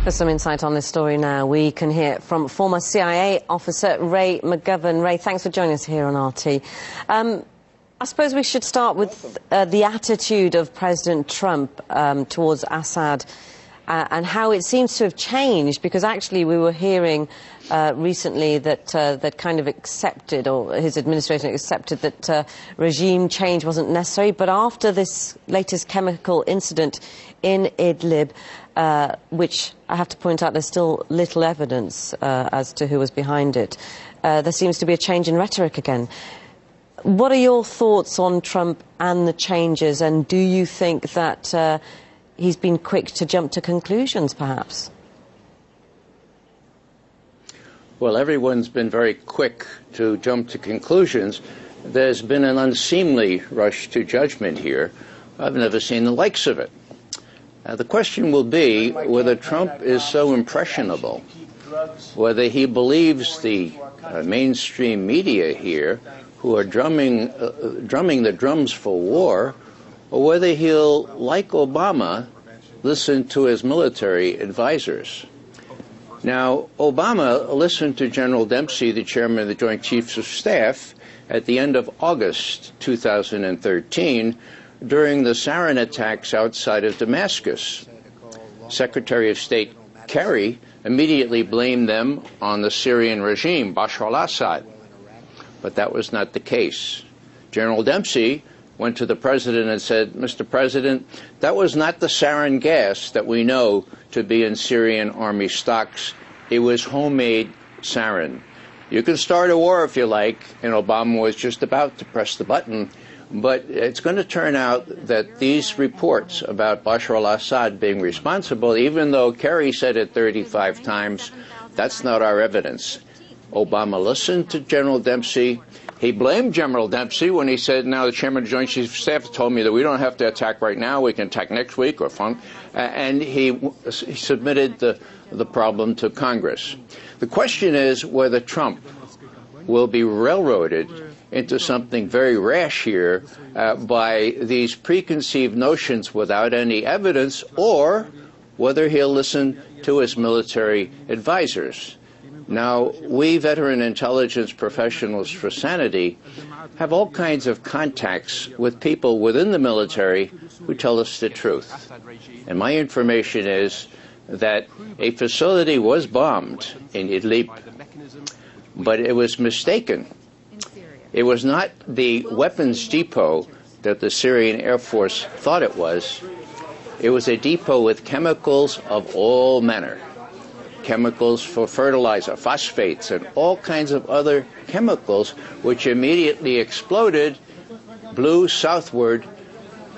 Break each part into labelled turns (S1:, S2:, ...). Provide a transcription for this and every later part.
S1: For some insight on this story now, we can hear from former CIA officer Ray McGovern. Ray, thanks for joining us here on RT. I suppose we should start with the attitude of President Trump towards Assad and how it seems to have changed, because actually we were hearing recently that that kind of accepted, or his administration accepted, that regime change wasn't necessary. But after this latest chemical incident in Idlib, which I have to point out there's still little evidence as to who was behind it, there seems to be a change in rhetoric again. What are your thoughts on Trump and the changes, and do you think that he's been quick to jump to conclusions, perhaps?
S2: Well, everyone's been very quick to jump to conclusions. There's been an unseemly rush to judgment here. I've never seen the likes of it. The question will be whether Trump is so impressionable, whether he believes the mainstream media here, who are drumming the drums for war, or whether he'll, like Obama, listen to his military advisors. Now, Obama listened to General Dempsey, the chairman of the Joint Chiefs of Staff, at the end of August 2013, during the sarin attacks outside of Damascus. Secretary of State Kerry immediately blamed them on the Syrian regime, Bashar al-Assad. But that was not the case. General Dempsey went to the president and said, "Mr. President, that was not the sarin gas that we know to be in Syrian army stocks. It was homemade sarin. You can start a war if you like," and Obama was just about to press the button. But it's going to turn out that these reports about Bashar al-Assad being responsible, even though Kerry said it 35 times, that's not our evidence. Obama listened to General Dempsey. He blamed General Dempsey when he said, now the chairman of the Joint Chiefs of Staff told me that we don't have to attack right now, we can attack next week or and he submitted the problem to Congress. The question is whether Trump will be railroaded into something very rash here by these preconceived notions without any evidence, or whether he'll listen to his military advisors. Now, we veteran intelligence professionals for sanity have all kinds of contacts with people within the military who tell us the truth. And my information is that a facility was bombed in Idlib, but it was mistaken. It was not the weapons depot that the Syrian Air Force thought it was. It was a depot with chemicals of all manner. Chemicals for fertilizer, phosphates, and all kinds of other chemicals, which immediately exploded, blew southward,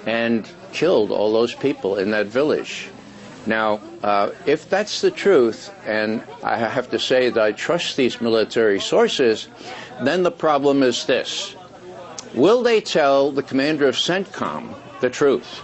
S2: and killed all those people in that village. Now, if that's the truth, and I have to say that I trust these military sources, then the problem is this. Will they tell the commander of CENTCOM the truth?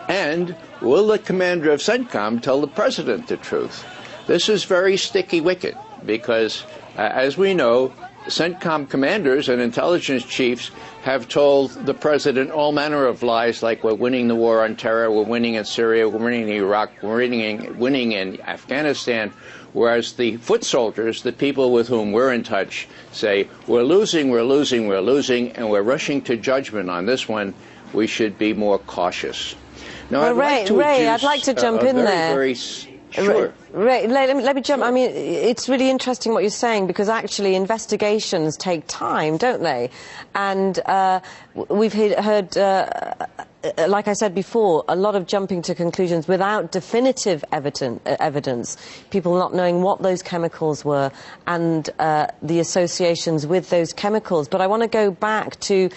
S2: And will the commander of CENTCOM tell the president the truth? This is very sticky wicket because, as we know, CENTCOM commanders and intelligence chiefs have told the president all manner of lies, like we're winning the war on terror, we're winning in Syria, we're winning in Iraq, we're winning in Afghanistan, whereas the foot soldiers, the people with whom we're in touch, say we're losing, we're losing, we're losing, and we're rushing to judgment on this one. We should be more cautious. Now,
S1: well, Ray, I'd like to jump in there.
S2: Sure.
S1: Ray, let me jump. I mean, it's really interesting what you're saying, because actually investigations take time, don't they? And we've heard, like I said before, a lot of jumping to conclusions without definitive evidence, people not knowing what those chemicals were and the associations with those chemicals. But I want to go back to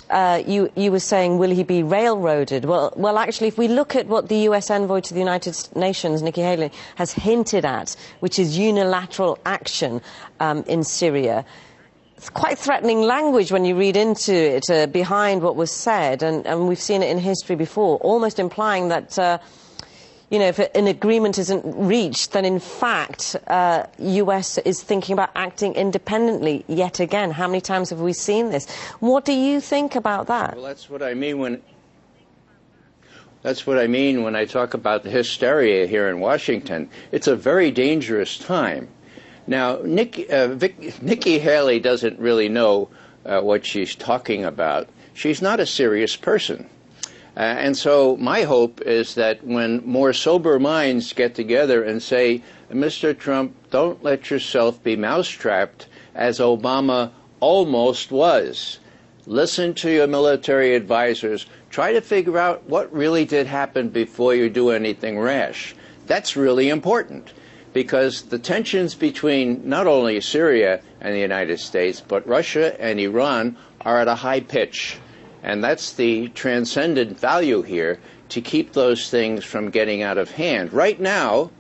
S1: you were saying, will he be railroaded? Well, actually, if we look at what the U.S. envoy to the United Nations, Nikki Haley, has hinted at, which is unilateral action in Syria, it's quite threatening language when you read into it behind what was said, and we've seen it in history before, almost implying that you know, if an agreement isn't reached, then in fact, US is thinking about acting independently yet again. How many times have we seen this? What do you think about that?
S2: Well, that's what I mean when That's what I mean when I talk about the hysteria here in Washington. It's a very dangerous time. Now, Nikki Haley doesn't really know what she's talking about. She's not a serious person. And so my hope is that when more sober minds get together and say, Mr. Trump, don't let yourself be mousetrapped, as Obama almost was. Listen to your military advisors. Try to figure out what really did happen before you do anything rash. That's really important, because the tensions between not only Syria and the United States, but Russia and Iran are at a high pitch. And that's the transcendent value here, to keep those things from getting out of hand. Right now,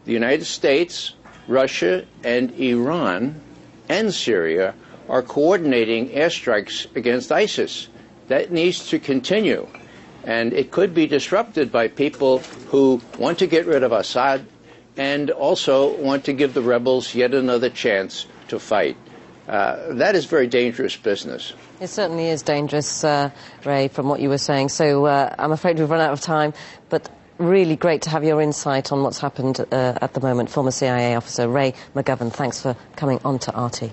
S2: the United States, Russia, and Iran and Syria are coordinating airstrikes against ISIS. That needs to continue. And it could be disrupted by people who want to get rid of Assad and also want to give the rebels yet another chance to fight. That is very dangerous business.
S1: It certainly is dangerous, Ray, from what you were saying. So I'm afraid we've run out of time, but really great to have your insight on what's happened at the moment. Former CIA officer Ray McGovern, thanks for coming on to RT.